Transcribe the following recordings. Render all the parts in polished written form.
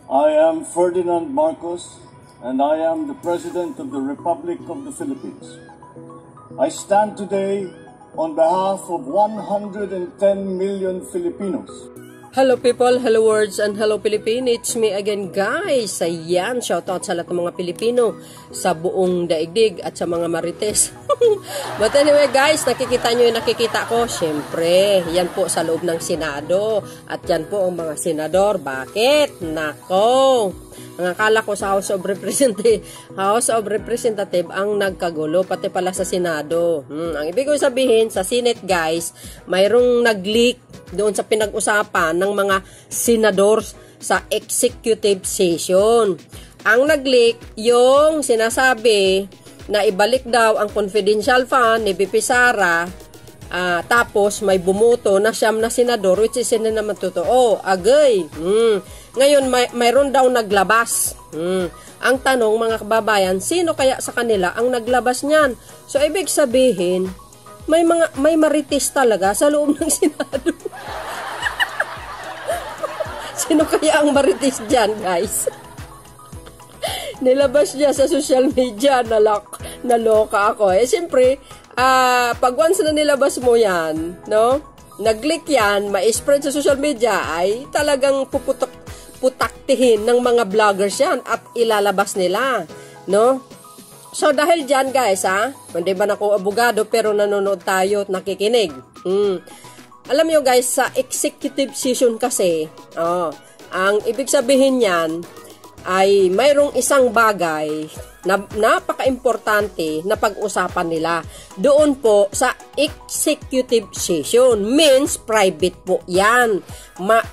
I am Ferdinand Marcos, and I am the President of the Republic of the Philippines. I stand today on behalf of 110 million Filipinos. Hello people, hello words, and hello Philippines. It's me again guys. Ayan, shoutout sa lahat ng mga Pilipino sa buong daigdig at sa mga Marites. But anyway guys, nakikita nyo yung nakikita ko. Siyempre, yan po sa loob ng Senado. At yan po ang mga senador. Bakit? Nako! Ang akala ko sa House of Representative ang nagkagulo, pati pala sa Senado. Ang ibig ko sabihin, sa Senate guys, mayroong nag-leak doon sa pinag-usapan ng mga senador sa executive session. Ang nag-leak, yung sinasabi na ibalik daw ang confidential fund ni BP Sara, tapos may bumuto na siyam na senador, which is hindi naman totoo. Agay. Ngayon, mayroon daw naglabas. Ang tanong, mga kababayan, sino kaya sa kanila ang naglabas niyan? So, ibig sabihin, may Marites talaga sa loob ng Senado. Sino kaya ang Marites dyan, guys? Nilabas niya sa social media, naloka ako. Siyempre, pag once na nilabas mo yan, no? Nag-click yan, ma-spread sa social media, ay talagang putaktihin ng mga vloggers yan at ilalabas nila, no? So, dahil dyan, guys, hindi ba na ako abogado, pero nanonood tayo at nakikinig. Alam nyo, guys, sa executive session kasi, ang ibig sabihin yan, ay mayroong isang bagay na napaka-importante na pag-usapan nila. Doon po sa executive session, means private po yan.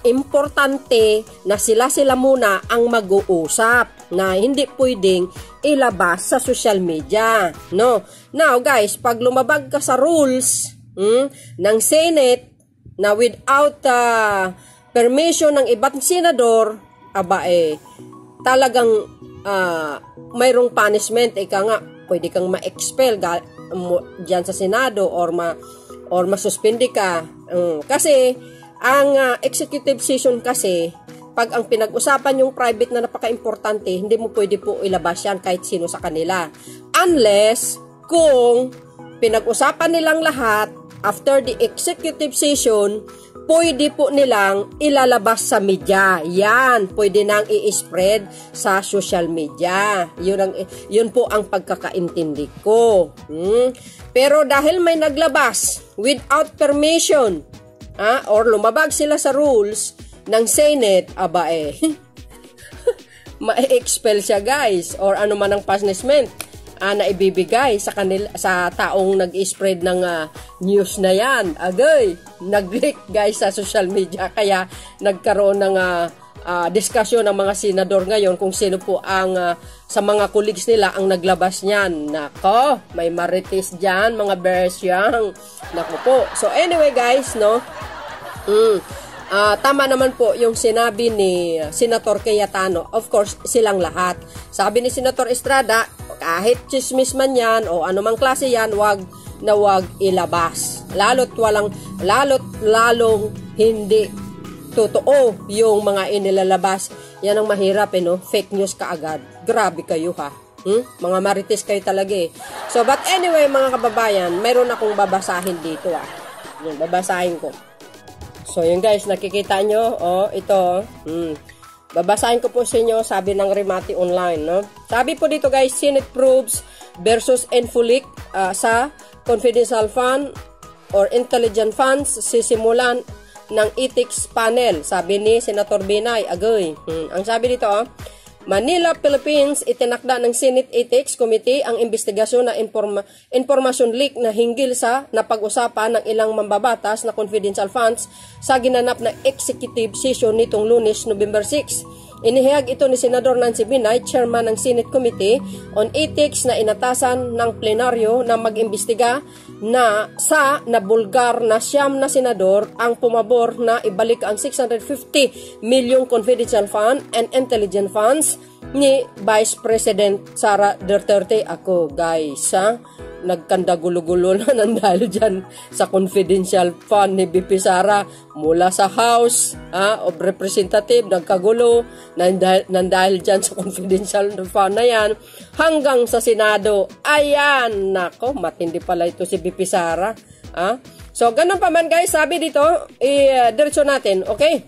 Importante na sila muna ang mag-uusap na hindi pwedeng ilabas sa social media. No? Now guys, pag lumabag ka sa rules ng Senate na without permission ng ibang senador, talagang mayroong punishment. Ika nga, pwede kang ma-expel dyan sa Senado or masuspindi ka. Kasi, ang executive session kasi, pag ang pinag-usapan yung private na napaka-importante, hindi mo pwede po ilabas yan kahit sino sa kanila. Unless, kung pinag-usapan nilang lahat, after the executive session, pwede po nilang ilalabas sa media. Yan, pwede nang i-spread sa social media. Yun po ang pagkakaintindi ko. Pero dahil may naglabas without permission, or lumabag sila sa rules ng Senate, ma-expel siya guys, or ano man ang punishment na ibibigay sa kanila, sa taong nag-spread ng news na yan. Agay, nag-leak guys sa social media, kaya nagkaroon ng diskusyon ng mga senador ngayon kung sino po ang sa mga colleagues nila ang naglabas niyan. Nako, may Marites dyan, mga bears yang. Nako po. So anyway guys, no, tama naman po yung sinabi ni Senator Cayetano. Of course, silang lahat. Sabi ni Senator Estrada, kahit chismis man yan o anumang klase yan, wag ilabas. Lalong hindi totoo yung mga inilalabas. Yan ang mahirap, no? Fake news kaagad. Grabe kayo, ha? Mga Marites kayo talaga, eh. So, but anyway, mga kababayan, mayroon akong babasahin dito, Yung babasahin ko. So, yun guys, nakikita nyo, ito, babasahin ko po sa inyo, sabi ng Remati Online, no? Sabi po dito guys, Senate proves versus Enfulic sa confidential fund or intelligent funds sisimulan ng ethics panel, sabi ni Senator Binay. Agay. Ang sabi dito, Manila, Philippines, itinakda ng Senate Ethics Committee ang investigasyon na information leak na hinggil sa napag-usapan ng ilang mambabatas na confidential funds sa ginanap na executive session nitong Lunes, November 6. Inihayag ito ni Senador Nancy Binay, chairman ng Senate Committee on Ethics, na inatasan ng plenaryo na mag-imbestiga na sa nabulgar na siyam na senador ang pumabor na ibalik ang 650 milyong confidential fund and intelligent funds ni Vice President Sara Duterte. Ako guys, nagkandagulo-gulo na ng dahil dyan sa confidential fund ni BP Sara mula sa House of Representative, nagkagulo ng dahil dyan sa confidential fund na yan hanggang sa Senado. Ayan, nako, matindi pala ito si BP Sara. So, ganun pa man guys, sabi dito, diretso natin, okay?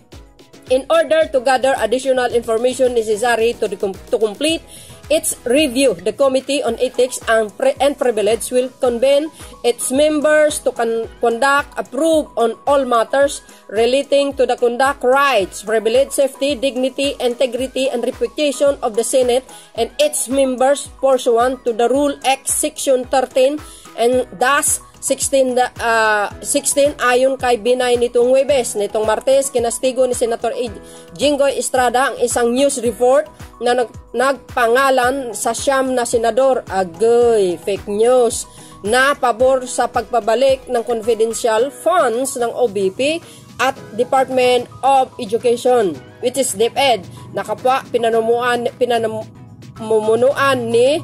In order to gather additional information necessary to complete its review, the Committee on Ethics and Privilege will convene its members to conduct, approve on all matters relating to the conduct, rights, privilege, safety, dignity, integrity, and reputation of the Senate and its members pursuant to the Rule X Section 13 and thus 16 ayon kay Binay nitong Huwebes. Nitong Martes, kinastigo ni Senator Jinggoy Estrada ang isang news report na nagpangalan sa siyam na senador, agoy, fake news, na pabor sa pagpabalik ng confidential funds ng OBP at Department of Education, which is DepEd, na kapwa pinamumunuan ni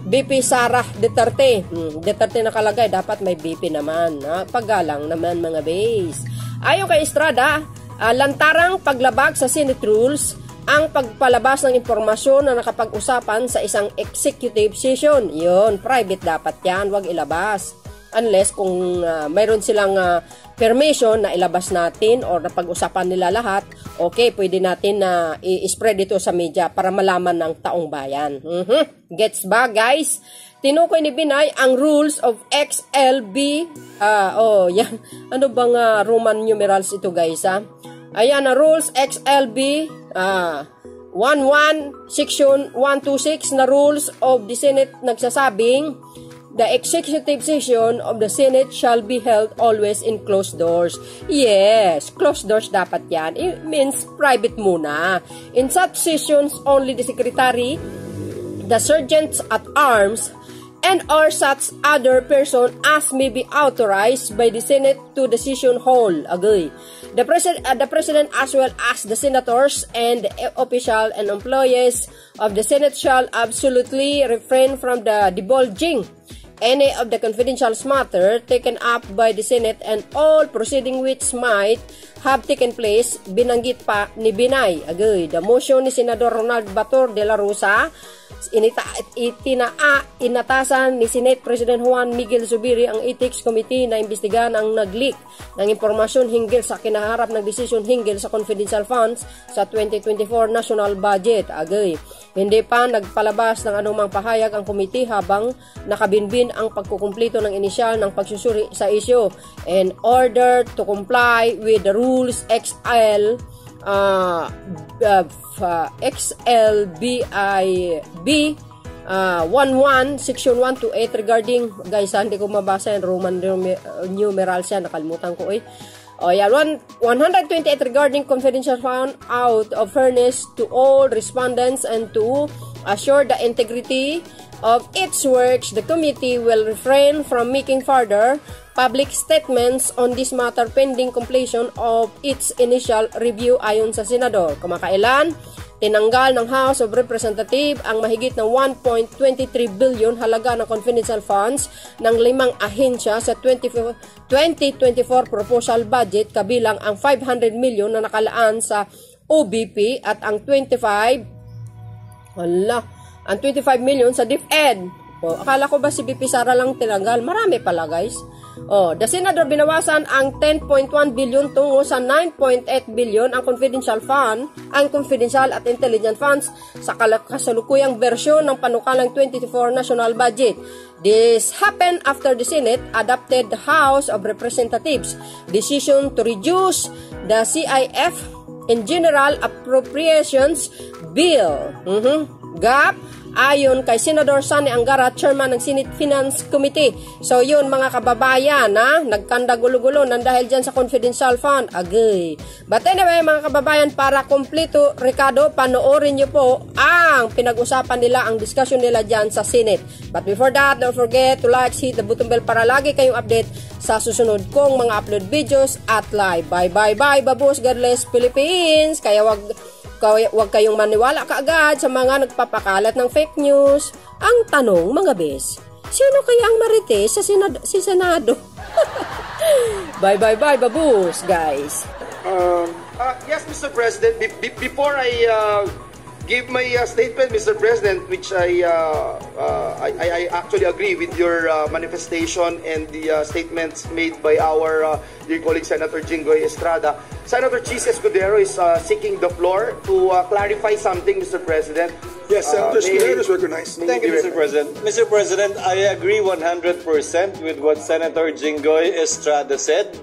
BP Sara Duterte. Duterte nakalagay, dapat may BP naman. Paggalang naman mga base. Ayon kay Estrada, lantarang paglabag sa Senate rules ang pagpalabas ng impormasyon na nakapag-usapan sa isang executive session. Yun, private dapat yan, wag ilabas. Unless kung mayroon silang permission na ilabas natin or na pag-usapan nila lahat, okay, pwede natin na i-spread ito sa media para malaman ng taong bayan. Gets ba, guys? Tinukoy ni Binay ang rules of XLB. Yan. Ano bang Roman numerals ito, guys, Ayan, rules XLB 11 section 126 na rules of the Senate nagsasabing the executive session of the Senate shall be held always in closed doors. Yes, closed doors dapat yan. It means private muna. In such sessions, only the secretary, the sergeants at arms, and or such other person as may be authorized by the Senate to the session hall. Agay. The president as well as the senators and the official and employees of the Senate shall absolutely refrain from the divulging any of the confidential matter taken up by the Senate and all proceeding which might have taken place. Binanggit pa ni Binay, agay, the motion ni Senador Ronald Bator de la Rosa inatasan ni Senate President Juan Miguel Zubiri ang Ethics Committee na imbestigahan ang nag-leak ng impormasyon hinggil sa kinaharap ng desisyon hinggil sa confidential funds sa 2024 national budget. Agay, hindi pa nagpalabas ng anumang pahayag ang committee habang nakabinbin ang pagkukumplito ng inisyal ng pagsusuri sa issue in order to comply with the rules XLBIB 11 section 1 to 8 regarding, guys, hindi ko mabasa yung Roman numerals yan, nakalimutan ko yan, 128 regarding confidential fund out of fairness to all respondents and to assure the integrity of its works, the committee will refrain from making further public statements on this matter pending completion of its initial review. Ayon sa senador, kamakailan tinanggal ng House of Representatives ang mahigit na 1.23 billion halaga ng confidential funds ng 5 ahensya sa 2024 proposal budget, kabilang ang 500 million na nakalaan sa OBP at ang 25 million sa DepEd. Akala ko ba si BP Sara lang tinanggal? Marami pala, guys. The Senador binawasan ang 10.1 billion tungo sa 9.8 billion ang confidential at intelligence funds sa kasalukuyang bersyon ng panukalang 2024 national budget. This happened after the Senate adopted the House of Representatives decision to reduce the CIF in General Appropriations Bill. GAP, ayon kay Senador Sani Angara, chairman ng Senate Finance Committee. So yun mga kababayan, nagkanda gulo-gulo nang dahil dyan sa confidential fund. Agay. But anyway mga kababayan, para kompleto rekado, panoorin nyo po ang pinag-usapan nila, ang discussion nila dyan sa Senate. But before that, don't forget to like, hit the button bell para lagi kayong update sa susunod kong mga upload videos at live. Bye bye bye, babos, God bless Philippines. Kaya wag kayong maniwala kaagad sa mga nagpapakalat ng fake news. Ang tanong mga bes, Sino kaya ang Marites sa Senado? Bye, baboos, guys. Yes, Mr. President, before I give my statement, Mr. President, which I actually agree with your manifestation and the statements made by our dear colleague Senator Jinggoy Estrada. Senator Chis Escudero is seeking the floor to clarify something, Mr. President. Yes, Senator Escudero is recognized. Thank you, Mr. President. Mr. President, I agree 100% with what Senator Jinggoy Estrada said,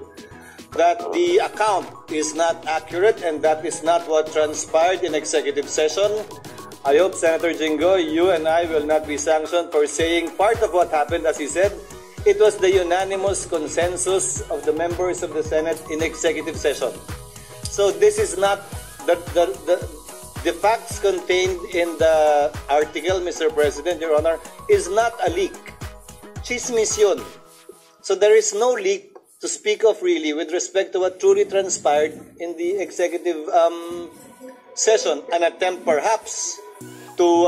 that the account is not accurate and that is not what transpired in executive session. I hope, Senator Jinggoy, you and I will not be sanctioned for saying part of what happened. As he said, it was the unanimous consensus of the members of the Senate in executive session. So this is not the facts contained in the article, Mr. President, Your Honor, is not a leak. Chismis yun. So there is no leak to speak of really with respect to what truly transpired in the executive session. An attempt perhaps to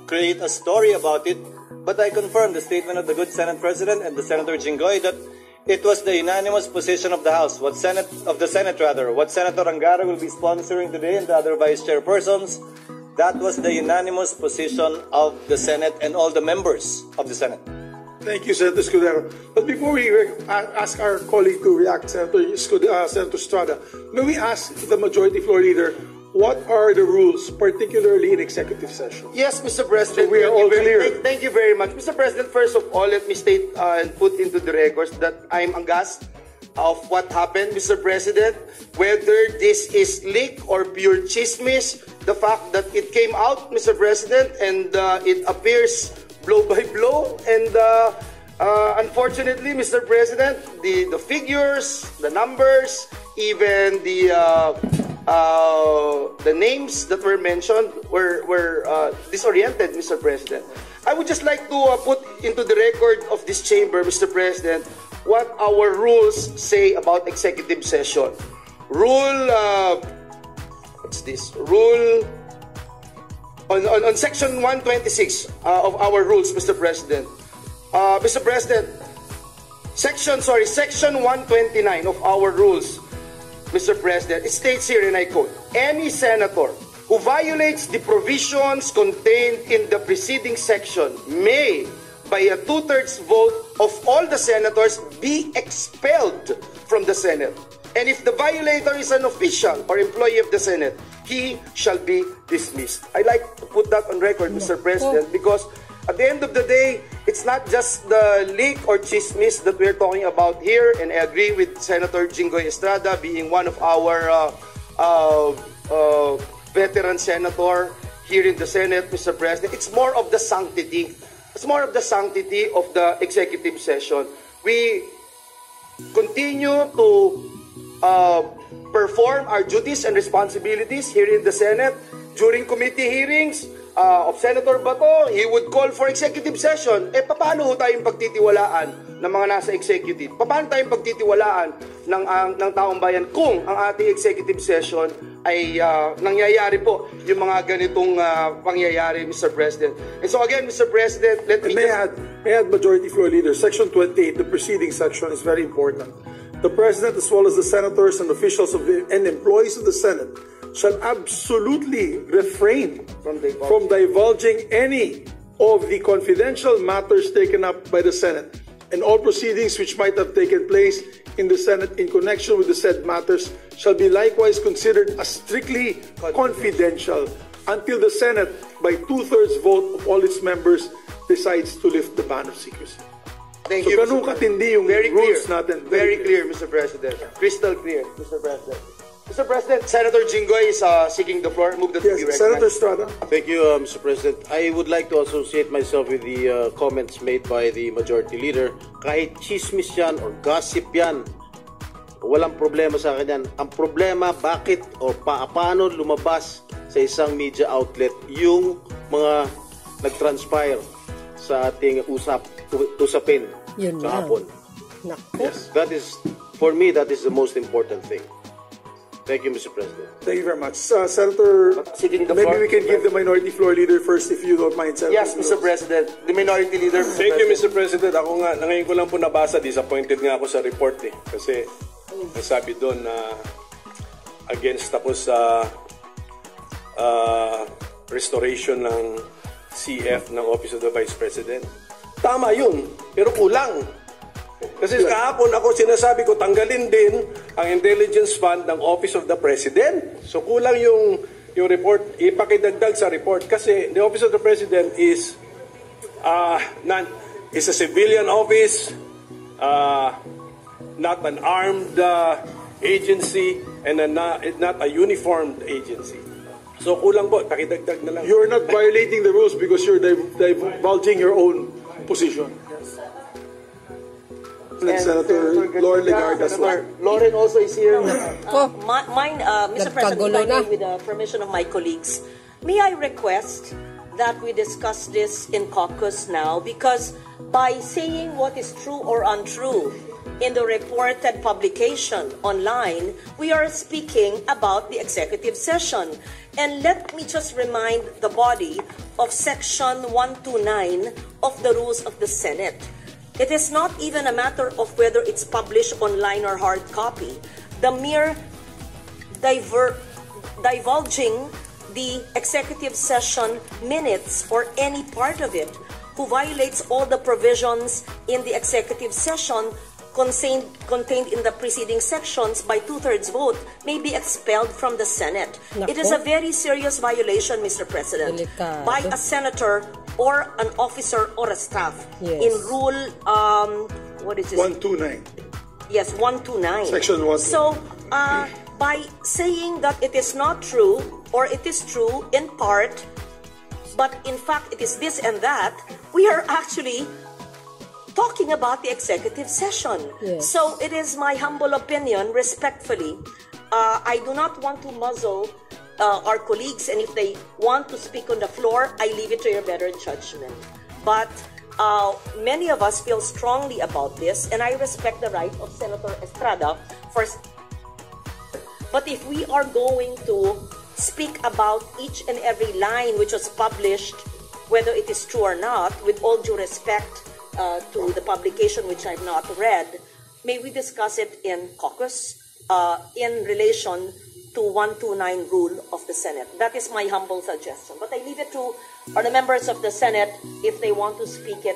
create a story about it, but I confirm the statement of the good Senate President and the Senator Jinggoy that it was the unanimous position of the House, what Senator Angara will be sponsoring today and the other vice chairpersons. That was the unanimous position of the Senate and all the members of the Senate. Thank you, Senator Escudero. But before we ask our colleague to react, Senator Estrada, may we ask the Majority Floor Leader, what are the rules, particularly in executive session? Yes, Mr. President. So we are all clear. Thank you very much. Mr. President, first of all, let me state and put into the records that I'm aghast of what happened, Mr. President. Whether this is leak or pure chismis, the fact that it came out, Mr. President, and it appears blow by blow, and unfortunately, Mr. President, the figures, the numbers, even the names that were mentioned were disoriented, Mr. President. I would just like to put into the record of this chamber, Mr. President, what our rules say about executive session. What's this? Rule on section 126 of our rules, Mr. President. Mr. President, section 129 of our rules, Mr. President, it states here, and I quote, any senator who violates the provisions contained in the preceding section may, by a 2/3 vote of all the senators, be expelled from the Senate. And if the violator is an official or employee of the Senate, he shall be dismissed. I like to put that on record, Mr. President, because at the end of the day, it's not just the leak or chismis that we're talking about here, and I agree with Senator Jinggoy Estrada being one of our veteran senator here in the Senate, Mr. President. It's more of the sanctity. It's more of the sanctity of the executive session. We continue to perform our duties and responsibilities here in the Senate. During committee hearings of Senator Bato, he would call for executive session. Paano tayong pagtitiwalaan ng mga nasa executive? Paano tayong pagtitiwalaan ng taong bayan kung ang ating executive session ay nangyayari po yung mga ganitong pangyayari, Mr. President. And so again, Mr. President, let me add, Majority Floor Leader, Section 28, the preceding section, is very important. The President, as well as the senators and officials and employees of the Senate, shall absolutely refrain from divulging any of the confidential matters taken up by the Senate, and all proceedings which might have taken place in the Senate in connection with the said matters shall be likewise considered as strictly confidential until the Senate, by 2/3 vote of all its members, decides to lift the ban of secrecy. Thank so you, ganun katindi yung rules natin. Very clear, Mr. President. Crystal clear, Mr. President. Mr. President, Senator Jinggoy is seeking the floor. Move that to be recognized. Senator Estrada. Thank you, Mr. President. I would like to associate myself with the comments made by the Majority Leader. Kahit chismis yan or gossip yan, walang problema sa akin yan. Ang problema, bakit o paano lumabas sa isang media outlet yung mga nag-transpire sa ating usapin kahapon. Naku. Yes, that is, for me, that is the most important thing. Thank you, Mr. President. Thank you very much. Senator, Seeking the maybe floor. we can give the minority floor leader first if you don't mind, Senator. Yes, Mr. President. The Minority Leader, Mr. Thank you, President. Mr. President. Ako nga, ngayon ko lang po nabasa, disappointed nga ako sa report eh. Kasi, nasabi doon na against ako sa restoration ng CF ng Office of the Vice President. Tama yun, pero kulang. Kasi kahapon ako sinasabi ko, tanggalin din ang intelligence fund ng Office of the President. So kulang yung report, ipakidagdag sa report. Kasi the Office of the President is is a civilian office, not an armed agency, and not a uniformed agency. So kulang po, pakidagdag na lang. You're not violating the rules because you're divulging your own position. Senator Lauren Legarda. Lauren also is here. Mr. President, Nagkagulo if I na. may, with the permission of my colleagues, may I request that we discuss this in caucus now, because by saying what is true or untrue in the reported publication online, we are speaking about the executive session. And let me just remind the body of Section 129 of the Rules of the Senate. It is not even a matter of whether it's published online or hard copy. The mere divulging the executive session minutes or any part of it who violates all the provisions in the executive session contained in the preceding sections by 2/3 vote may be expelled from the Senate. Nako. It is a very serious violation, Mr. President, Delikado. by a senator or an officer or a staff. Yes. In Rule, what is this? 129. Yes, 129. Section 129. So, by saying that it is not true, or it is true in part, but in fact it is this and that, we are actually talking about the executive session. Yes. So it is my humble opinion, respectfully, I do not want to muzzle our colleagues, and if they want to speak on the floor, I leave it to your better judgment. But many of us feel strongly about this, and I respect the right of Senator Estrada for. But if we are going to speak about each and every line which was published, whether it is true or not, with all due respect to the publication which I've not read, may we discuss it in caucus in relation to 129 rule of the Senate. That is my humble suggestion. But I leave it to the members of the Senate if they want to speak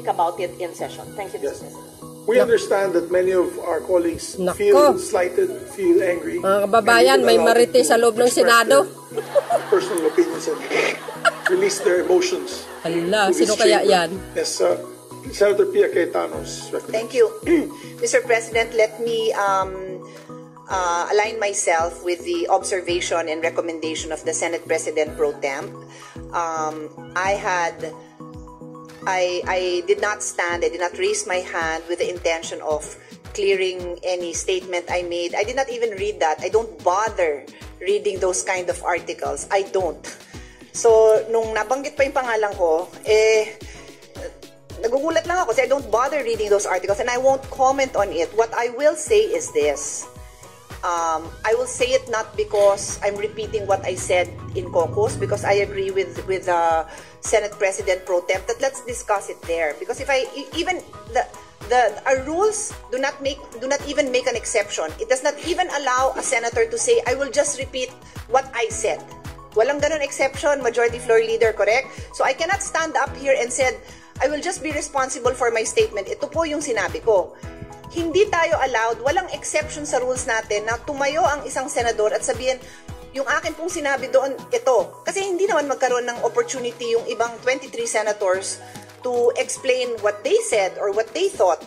about it in session. Thank you, Mr. President. We understand that many of our colleagues Nako. feel slighted, feel angry. Mga kababayan, may Marites sa loob ng Senado. Personal opinions and release their emotions. Hala, to this sino kaya chamber. yan? Yes, Senator Pia Cayetano's recommendation. Thank you. Mr. President, let me align myself with the observation and recommendation of the Senate President Pro Temp. I did not raise my hand with the intention of clearing any statement I made. I did not even read that. I don't bother reading those kind of articles. I don't. So, nung nabanggit pa yung pangalan ko, nagugulat lang ako kasi I don't bother reading those articles and I won't comment on it. What I will say is this. I will say it not because I'm repeating what I said in caucus, because I agree with Senate President Pro Temp that let's discuss it there. Because if our rules do not even make an exception. It does not even allow a senator to say, I will just repeat what I said. Walang ganun exception, Majority Floor Leader, correct? So I cannot stand up here and said, I will just be responsible for my statement. Ito po yung sinabi ko. Hindi tayo allowed, walang exception sa rules natin na tumayo ang isang senador at sabihin, yung akin pong sinabi doon, ito. Kasi hindi naman magkaroon ng opportunity yung ibang 23 senators to explain what they said or what they thought.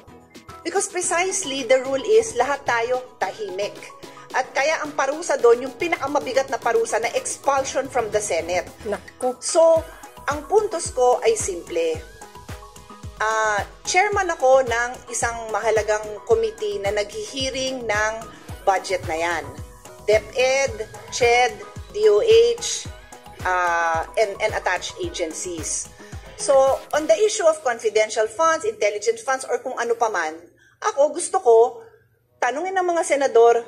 Because precisely the rule is, lahat tayo tahimik. At kaya ang parusa doon, yung pinakamabigat na parusa na expulsion from the Senate. Nako. So, ang puntos ko ay simple. Chairman ako ng isang mahalagang committee na naghihiring ng budget na yan. DepEd, CHED, DOH, and attached agencies. So, on the issue of confidential funds, intelligence funds, or kung ano pa man, ako gusto ko, tanungin ng mga senador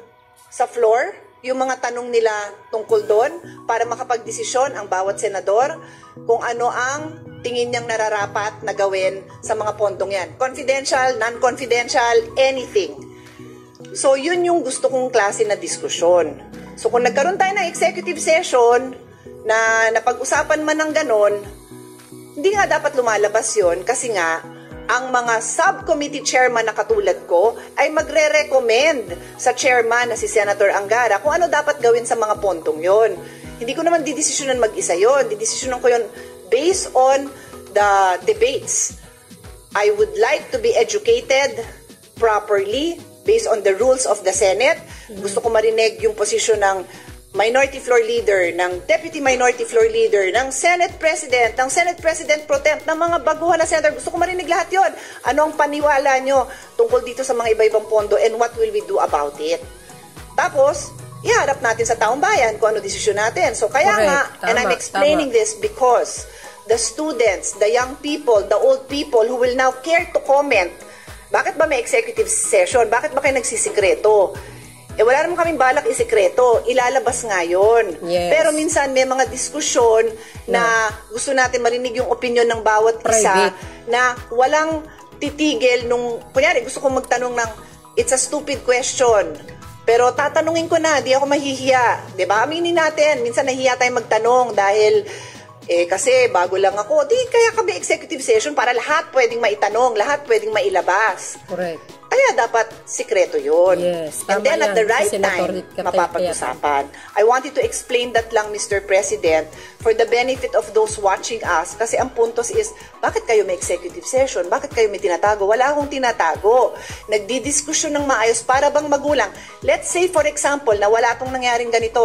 sa floor, yung mga tanong nila tungkol doon para makapagdesisyon ang bawat senador kung ano ang tingin niyang nararapat na gawin sa mga pondong yan. Confidential, non-confidential, anything. So, yun yung gusto kong klase na diskusyon. So, kung nagkaroon tayo ng executive session na napag-usapan man ng ganon, hindi nga dapat lumalabas yun kasi nga, ang mga subcommittee chairman na katulad ko ay magre-recommend sa chairman na si Senator Angara kung ano dapat gawin sa mga pondong yon. Hindi ko naman didesisyonan mag-isa yon. Didesisyonan ko yon based on the debates. I would like to be educated properly based on the rules of the Senate. Gusto ko marinig yung posisyon ng Minority Floor Leader, ng Deputy Minority Floor Leader, ng Senate President, ng Senate President Pro Temp, ng mga baguhan na Senator. Gusto ko marinig lahat yon. Ano ang paniwala nyo tungkol dito sa mga iba-ibang pondo and what will we do about it? Tapos, iharap natin sa taong bayan kung ano desisyon natin. So kaya nga, and I'm explaining this because the students, the young people, the old people who will now care to comment, bakit ba may executive session? Bakit ba kayo nagsisikreto? Wala naman kaming balak isikreto. Ilalabas nga yun. Yes. Pero minsan may mga diskusyon na gusto natin marinig yung opinion ng bawat isa na walang titigil nung, kunyari gusto kong magtanong ng, it's a stupid question. Pero tatanungin ko na, di ako mahihiya. Diba? Aminin natin, minsan nahihiya tayong magtanong dahil kasi bago lang ako. Di kaya kami executive session para lahat pwedeng maitanong, lahat pwedeng mailabas. Correct. Kaya dapat sikreto yun. Yes, and then at the right Senator time, mapapag-usapan. I wanted to explain that lang, Mr. President, for the benefit of those watching us. Kasi ang puntos is, bakit kayo may executive session? Bakit kayo may tinatago? Wala akong tinatago. Nagdidiskusyon ng maayos para bang magulang. Let's say, for example, na wala tong nangyaring ganito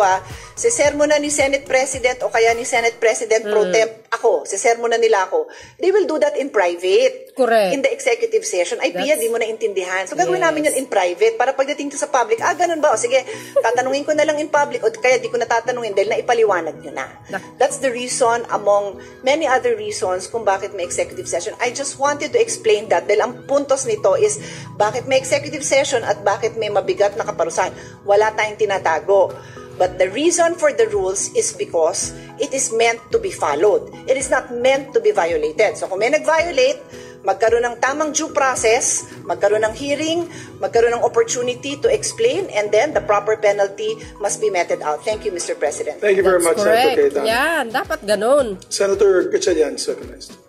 sisermonan ni Senate President o kaya ni Senate President Pro Temp ako. Sisermonan nila ako. They will do that in private. Correct. In the executive session. Ay, Pia, di mo naintindihan. So, gagawin namin yun in private para pagdating to sa public, ganun ba? O sige, tatanungin ko na lang in public o kaya di ko na tatanungin dahil naipaliwanag nyo na. That's the reason among many other reasons kung bakit may executive session. I just wanted to explain that dahil ang puntos nito is bakit may executive session at bakit may mabigat na kaparusahan. Wala tayong tinatago. But the reason for the rules is because it is meant to be followed. It is not meant to be violated. So kung may nag-violate, magkaroon ng tamang due process, magkaroon ng hearing, magkaroon ng opportunity to explain, and then the proper penalty must be meted out. Thank you, Mr. President. Thank you very much, Senator Cayetano. Yan, dapat ganun. Senator Gatchalian, recognized.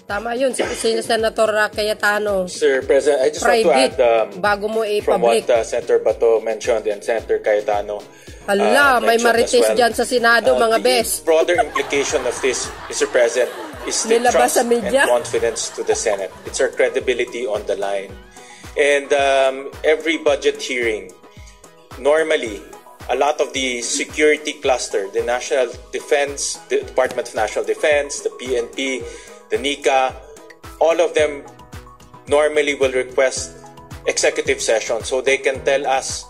Tama yun, Senator Cayetano. Sir President, I just want to add bago mo from what Senator Bato mentioned and Senator Cayetano. Hala, may Marites dyan sa Senado, mga bes. The broader implication of this, Mr. President, is the trust and confidence to the Senate. It's our credibility on the line. And every budget hearing, normally, a lot of the security cluster, the National Defense, the Department of National Defense, the PNP, the NICA, all of them normally will request executive session so they can tell us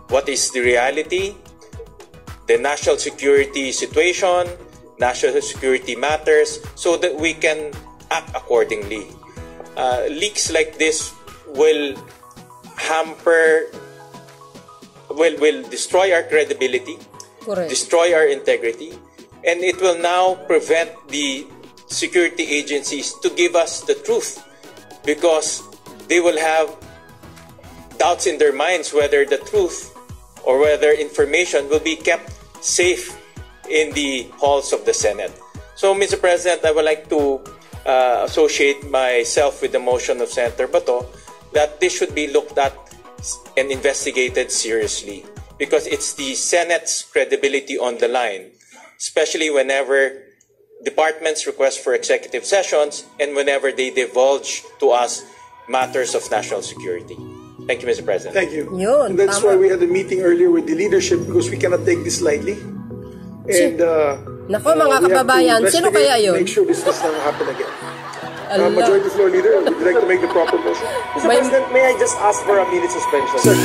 what is the reality, the national security situation, national security matters, so that we can act accordingly. Leaks like this will hamper, will destroy our credibility, destroy our integrity, and it will now prevent the security agencies to give us the truth because they will have doubts in their minds whether the truth or whether information will be kept safe in the halls of the Senate. So, Mr. President, I would like to associate myself with the motion of Senator Bato that this should be looked at and investigated seriously because it's the Senate's credibility on the line, especially whenever departments request for executive sessions and whenever they divulge to us matters of national security. Thank you, Mr. President. Thank you. And that's why we had a meeting earlier with the leadership because we cannot take this lightly. And nako, mga kababayan, sino kaya yun? Make sure this does not happen again. Majority Floor Leader, would you like to make the proper motion? Mr. President, may I just ask for a minute suspension? Sir.